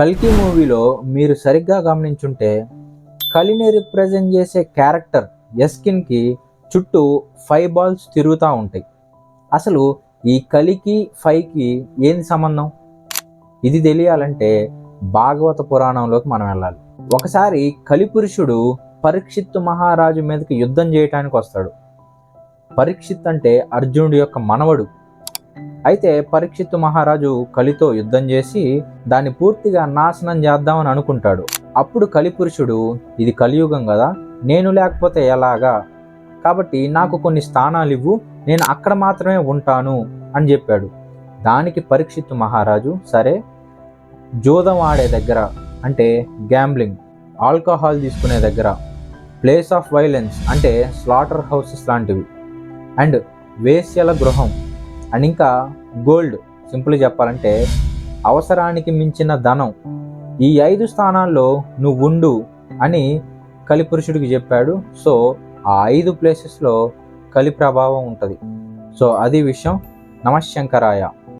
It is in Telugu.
కల్కి మూవీలో మీరు సరిగ్గా గమనించుంటే కలిని రిప్రజెంట్ చేసే క్యారెక్టర్ యస్కిన్కి చుట్టూ 5 బాల్స్ తిరుగుతూ ఉంటాయి. అసలు ఈ కలికి 5కి ఏంది సంబంధం? ఇది తెలియాలంటే భాగవత పురాణంలోకి మనం వెళ్ళాలి. ఒకసారి కలిపురుషుడు పరీక్షిత్తు మహారాజు మీదకి యుద్ధం చేయటానికి వస్తాడు. పరీక్షిత్ అంటే అర్జునుడి యొక్క మనవడు. అయితే పరీక్షిత్తు మహారాజు కలితో యుద్ధం చేసి దాన్ని పూర్తిగా నాశనం చేద్దామని అనుకుంటాడు. అప్పుడు కలిపురుషుడు, ఇది కలియుగం కదా, నేను లేకపోతే ఎలాగా, కాబట్టి నాకు కొన్ని స్థానాలు ఇవ్వు, నేను అక్కడ మాత్రమే ఉంటాను అని చెప్పాడు. దానికి పరీక్షిత్తు మహారాజు, సరే, జూదం ఆడే దగ్గర అంటే గ్యాంబ్లింగ్, ఆల్కహాల్ తీసుకునే దగ్గర, ప్లేస్ ఆఫ్ వైలెన్స్ అంటే స్లాటర్ హౌసెస్ లాంటివి, అండ్ వేశ్యల గృహం, అండ్ ఇంకా గోల్డ్, సింపుల్ చెప్పాలంటే అవసరానికి మించిన ధనం, ఈ 5 స్థానాల్లో నువ్వు ఉండు అని కలిపురుషుడికి చెప్పాడు. సో ఆ 5 ప్లేసెస్లో కలి ప్రభావం ఉంటుంది. సో అది విషయం. నమఃశంకరాయ.